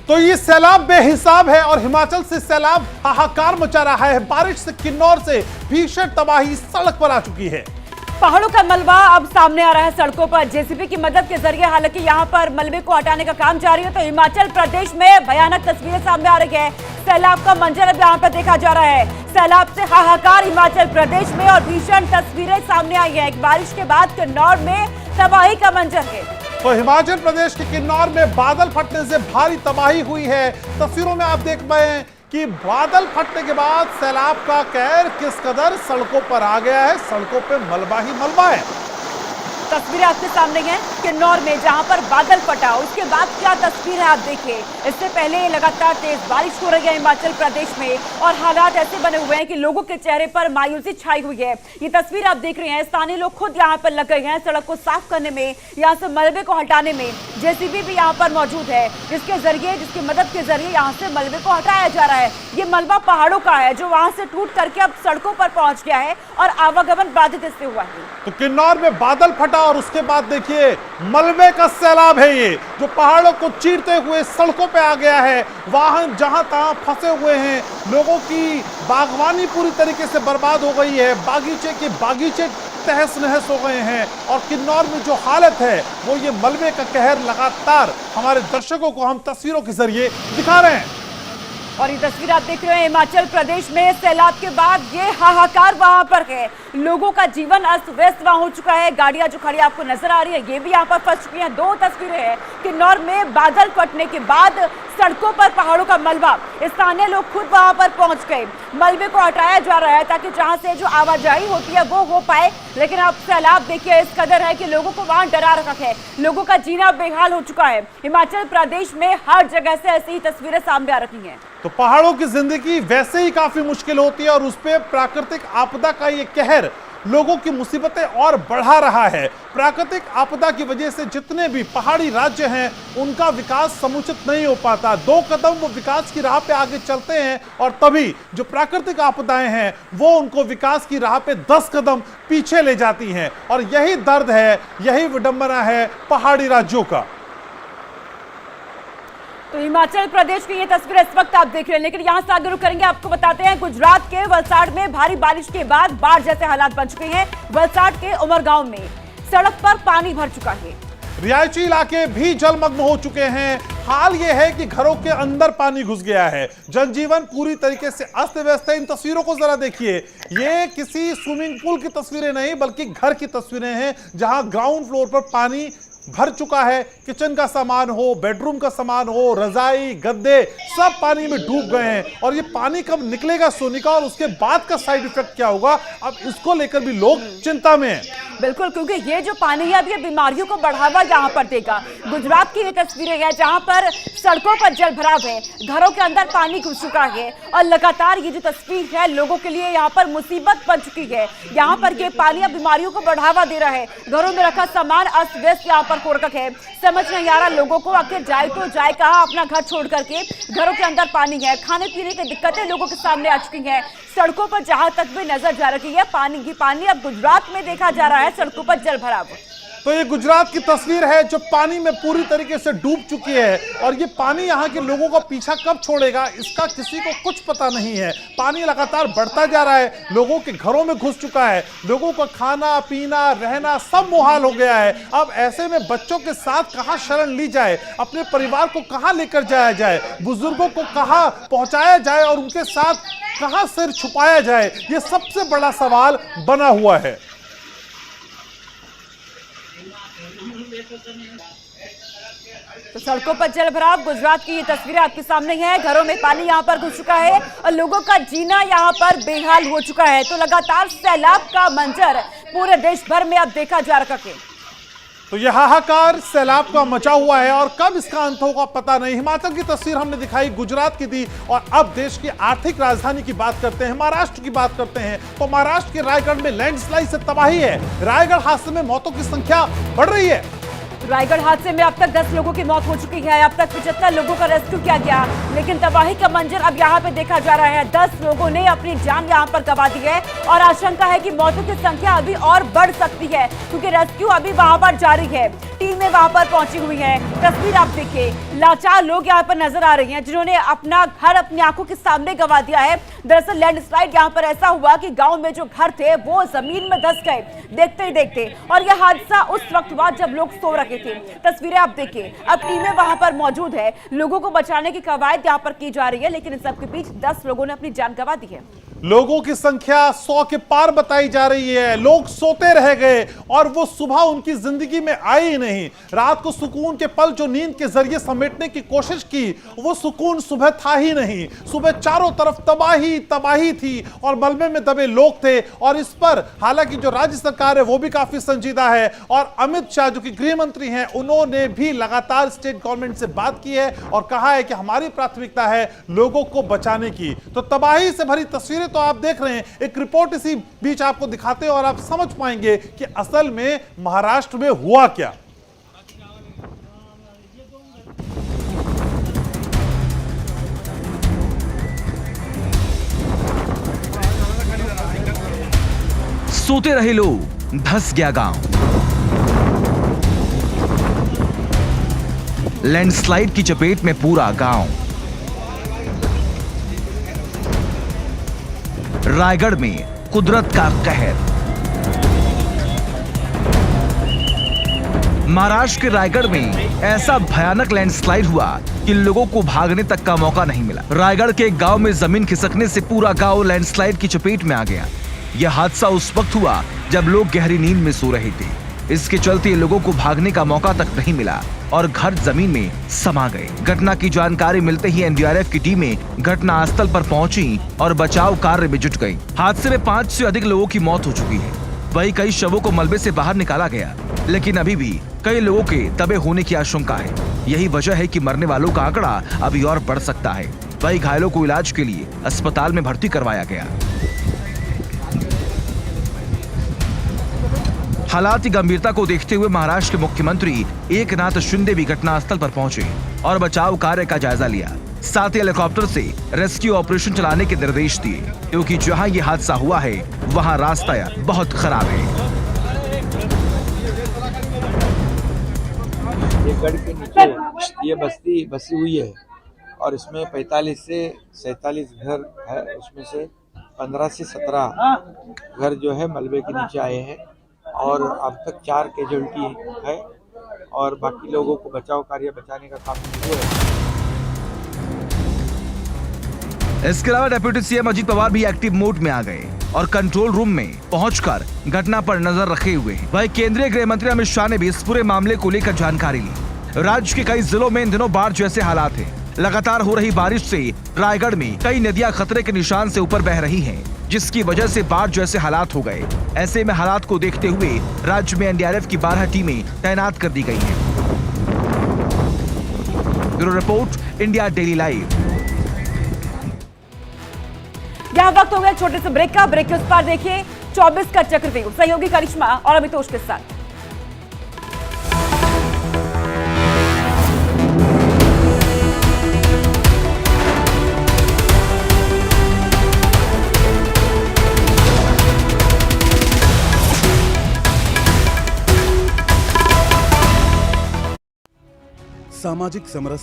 तो ये सैलाब बेहिसाब है और हिमाचल से सैलाब हाहाकार मचा रहा है। बारिश से किन्नौर से भीषण तबाही सड़क पर आ चुकी है। पहाड़ों का मलबा अब सामने आ रहा है सड़कों पर। जेसीबी की मदद के जरिए हालांकि यहां पर मलबे को हटाने का काम जारी है। तो हिमाचल प्रदेश में भयानक तस्वीरें सामने आ रही है। सैलाब का मंजर अब यहां पर देखा जा रहा है। सैलाब से हाहाकार हिमाचल प्रदेश में और भीषण तस्वीरें सामने आई है। बारिश के बाद किन्नौर में तबाही का मंजर है। तो हिमाचल प्रदेश के किन्नौर में बादल फटने से भारी तबाही हुई है। तस्वीरों में आप देख पाए हैं कि बादल फटने के बाद सैलाब का कहर किस कदर सड़कों पर आ गया है। सड़कों पे मलबा ही मलबा है। तस्वीरें आपके सामने हैं किन्नौर में जहां पर बादल फटा। उसके बाद क्या तस्वीर है आप देखिए। इससे पहले लगातार तेज बारिश हो रही है हिमाचल प्रदेश में और हालात ऐसे बने हुए हैं कि लोगों के चेहरे पर मायूसी छाई हुई है। ये तस्वीर आप देख रहे हैं। स्थानीय लोग खुद यहाँ पर लग गए हैं सड़क को साफ करने में, यहाँ से मलबे को हटाने में। जेसीबी भी यहाँ पर मौजूद है जिसकी मदद के जरिए यहाँ से मलबे को हटाया जा रहा है। ये मलबा पहाड़ों का है जो वहां से टूट करके अब सड़कों पर पहुंच गया है और आवागमन बाधित इससे हुआ है। तो किन्नौर में बादल फटा और उसके बाद देखिए मलबे का सैलाब है ये जो पहाड़ों को चीरते हुए सड़कों पे आ गया है। वाहन जहां तहां फंसे हुए हैं। लोगों की बागवानी पूरी तरीके से बर्बाद हो गई है। बागीचे के बागीचे तहस नहस हो गए हैं और किन्नौर में जो हालत है वो ये मलबे का कहर लगातार हमारे दर्शकों को हम तस्वीरों के जरिए दिखा रहे हैं। और ये तस्वीर आप देख रहे हैं हिमाचल प्रदेश में सैलाब के बाद ये हाहाकार वहां पर है। लोगों का जीवन अस्त व्यस्त वहां हो चुका है। गाड़ियां जो खड़ी आपको नजर आ रही है ये भी यहाँ पर फंस चुकी हैं। दो तस्वीरें हैं किन्नौर में बादल फटने के बाद सड़कों पर पहाड़ों का मलबा। स्थानीय लोग खुद वहां पर पहुंच गए। मलबे को हटाया जा रहा है ताकि जहां से जो आवाजाही होती है वो हो पाए। लेकिन अब सैलाब देखिए इस कदर है कि लोगों को वहां डरा रखा है। लोगों का जीना बेहाल हो चुका है। हिमाचल प्रदेश में हर जगह से ऐसी ही तस्वीरें सामने आ रही हैं। तो पहाड़ों की जिंदगी वैसे ही काफी मुश्किल होती है और उस पे प्राकृतिक आपदा का ये कहर लोगों की मुसीबतें और बढ़ा रहा है। प्राकृतिक आपदा की वजह से जितने भी पहाड़ी राज्य हैं उनका विकास समुचित नहीं हो पाता। दो कदम वो विकास की राह पे आगे चलते हैं और तभी जो प्राकृतिक आपदाएं हैं वो उनको विकास की राह पे 10 कदम पीछे ले जाती हैं। और यही दर्द है, यही विडंबना है पहाड़ी राज्यों का। तो हिमाचल प्रदेश की ये तस्वीर इस वक्त आप देख रहे हैं। लेकिन यहां से आगे रुक करेंगे। आपको बताते हैं गुजरात के वलसाड़ में भारी बारिश के बाद बाढ़ जैसे हालात बन चुके हैं। वलसाड़ के उमरगांव में सड़क पर पानी भर चुका है। रिहायशी इलाके भी जलमग्न हो चुके हैं। हाल ये है कि घरों के अंदर पानी घुस गया है। जनजीवन पूरी तरीके से अस्त व्यस्त है। इन तस्वीरों को जरा देखिए। ये किसी स्विमिंग पूल की तस्वीरें नहीं बल्कि घर की तस्वीरें हैं जहां ग्राउंड फ्लोर पर पानी भर चुका है। किचन का सामान हो, बेडरूम का सामान हो, रजाई, गद्दे सब पानी में डूब गए हैं। और ये पानी कब निकलेगा सोनिका और उसके बाद का साइड इफेक्ट क्या होगा, अब इसको लेकर भी लोग चिंता में हैं। बिल्कुल, क्योंकि ये जो पानी है अब ये बीमारियों को बढ़ावा यहाँ पर देगा। गुजरात की ये तस्वीरें हैं जहाँ पर सड़कों पर जल भराव है, घरों के अंदर पानी घुस चुका है और लगातार ये जो तस्वीर है लोगों के लिए यहाँ पर मुसीबत बन चुकी है। यहाँ पर ये पानी अब बीमारियों को बढ़ावा दे रहा है। घरों में रखा सामान अस्त व्यस्त यहाँ पर हो रखा है। समझ नहीं आ रहा लोगों को आखिर जाए तो जाए कहाँ। अपना घर छोड़ करके घरों के अंदर पानी है। खाने पीने की दिक्कतें लोगों के सामने आ चुकी हैं। सड़कों पर जहां तक भी नजर जा रही है पानी की पानी। अब गुजरात में देखा जा रहा है सड़कों पर जल भराव। तो ये गुजरात की तस्वीर है जो पानी में पूरी तरीके से डूब चुकी है और ये पानी यहाँ के लोगों का पीछा कब छोड़ेगा इसका किसी को कुछ पता नहीं है। पानी लगातार बढ़ता जा रहा है, लोगों के घरों में घुस चुका है। लोगों का खाना पीना रहना सब मुहाल हो गया है। अब ऐसे में बच्चों के साथ कहाँ शरण ली जाए, अपने परिवार को कहाँ लेकर जाया जाए, बुजुर्गों को कहाँ पहुंचाया जाए और उनके साथ कहाँ सिर छुपाया जाए, ये सबसे बड़ा सवाल बना हुआ है। तो सड़कों पर जल भराव, गुजरात की ये तस्वीरें आपके सामने हैं। घरों में पानी यहाँ पर घुस चुका है और लोगों का जीना यहाँ पर बेहाल हो चुका है। तो लगातार सैलाब का मंजर पूरे देश भर में अब देखा जा रहा है। तो यह हाहाकार सैलाब का मचा हुआ है और कब इसका अंत होगा पता नहीं। हिमाचल की तस्वीर हमने दिखाई, गुजरात की दी और अब देश की आर्थिक राजधानी की बात करते हैं, महाराष्ट्र की बात करते हैं। तो महाराष्ट्र के रायगढ़ में लैंडस्लाइड से तबाही है। रायगढ़ हादसे में मौतों की संख्या बढ़ रही है। रायगढ़ हादसे में अब तक 10 लोगों की मौत हो चुकी है। अब तक 75 लोगों का रेस्क्यू किया गया, लेकिन तबाही का मंजर अब यहाँ पे देखा जा रहा है। 10 लोगों ने अपनी जान यहाँ पर गंवा दी है और आशंका है कि मौतों की संख्या अभी और बढ़ सकती है क्योंकि रेस्क्यू अभी वहां पर जारी है। टीमें वहां पर पहुंची हुई हैं। तस्वीर आप देखिए, लाचार लोग यहाँ पर नजर आ रहे हैं जिन्होंने अपना घर अपनी आंखों के सामने गंवा दिया है। दरअसल लैंडस्लाइड यहाँ पर ऐसा हुआ कि गांव में जो घर थे वो जमीन में धंस गए देखते ही देखते, और यह हादसा उस वक्त हुआ जब लोग सो रहे थे। तस्वीरें आप देखिए, अब टीमें वहां पर मौजूद है, लोगों को बचाने की कवायद यहाँ पर की जा रही है, लेकिन इन सबके बीच 10 लोगों ने अपनी जान गंवा दी है। लोगों की संख्या 100 के पार बताई जा रही है। लोग सोते रह गए और वो सुबह उनकी जिंदगी में आई ही नहीं। रात को सुकून के पल जो नींद के जरिए समेटने की कोशिश की, वो सुकून सुबह था ही नहीं। सुबह चारों तरफ तबाही तबाही थी और मलबे में दबे लोग थे। और इस पर हालांकि जो राज्य सरकार है वो भी काफी संजीदा है, और अमित शाह जो कि गृह मंत्री हैं, उन्होंने भी लगातार स्टेट गवर्नमेंट से बात की है और कहा है कि हमारी प्राथमिकता है लोगों को बचाने की। तो तबाही से भरी तस्वीरें तो आप देख रहे हैं, एक रिपोर्ट इसी बीच आपको दिखाते हैं और आप समझ पाएंगे कि असल में महाराष्ट्र में हुआ क्या। सोते रहे लोग, धंस गया गांव। लैंडस्लाइड की चपेट में पूरा गांव। रायगढ़ में कुदरत का कहर। महाराष्ट्र के रायगढ़ में ऐसा भयानक लैंडस्लाइड हुआ कि लोगों को भागने तक का मौका नहीं मिला। रायगढ़ के एक गांव में जमीन खिसकने से पूरा गांव लैंडस्लाइड की चपेट में आ गया। यह हादसा उस वक्त हुआ जब लोग गहरी नींद में सो रहे थे। इसके चलते लोगों को भागने का मौका तक नहीं मिला और घर जमीन में समा गए। घटना की जानकारी मिलते ही एनडीआरएफ की टीमें घटनास्थल पर पहुंची और बचाव कार्य में जुट गई। हादसे में 5 से अधिक लोगों की मौत हो चुकी है। वहीं कई शवों को मलबे से बाहर निकाला गया, लेकिन अभी भी कई लोगों के दबे होने की आशंका है। यही वजह है कि मरने वालों का आंकड़ा अभी और बढ़ सकता है। वहीं घायलों को इलाज के लिए अस्पताल में भर्ती करवाया गया। हालात की गंभीरता को देखते हुए महाराष्ट्र के मुख्यमंत्री एकनाथ शिंदे भी घटनास्थल पर पहुंचे और बचाव कार्य का जायजा लिया। साथ ही हेलीकॉप्टर से रेस्क्यू ऑपरेशन चलाने के निर्देश दिए, क्योंकि जहां ये हादसा हुआ है वहां रास्ता बहुत खराब है। ये गढ़ के नीचे ये बस्ती बसी हुई है और इसमें 45 से 47 घर है। उसमें से 15 से 17 घर जो है मलबे के नीचे आए हैं और अब तक 4 कैजुअल्टी है और बाकी लोगों को बचाव कार्य बचाने का काम शुरू है। इसके अलावा डिप्टी सीएम अजीत पवार भी एक्टिव मोड में आ गए और कंट्रोल रूम में पहुंचकर घटना पर नजर रखे हुए हैं। वहीं केंद्रीय गृह मंत्री अमित शाह ने भी इस पूरे मामले को लेकर जानकारी ली। राज्य के कई जिलों में इन दिनों बाढ़ जैसे हालात हैं। लगातार हो रही बारिश से रायगढ़ में कई नदियां खतरे के निशान से ऊपर बह रही हैं, जिसकी वजह से बाढ़ जैसे हालात हो गए। ऐसे में हालात को देखते हुए राज्य में एनडीआरएफ की 12 टीमें तैनात कर दी गई हैं। Bureau report, India daily live. यहाँ वक्त हो गया छोटे से ब्रेक का। ब्रेक के उस पार देखिए 24 का चक्रव्यूह, सहयोगी करिश्मा और अमितोष के साथ। सामाजिक समरस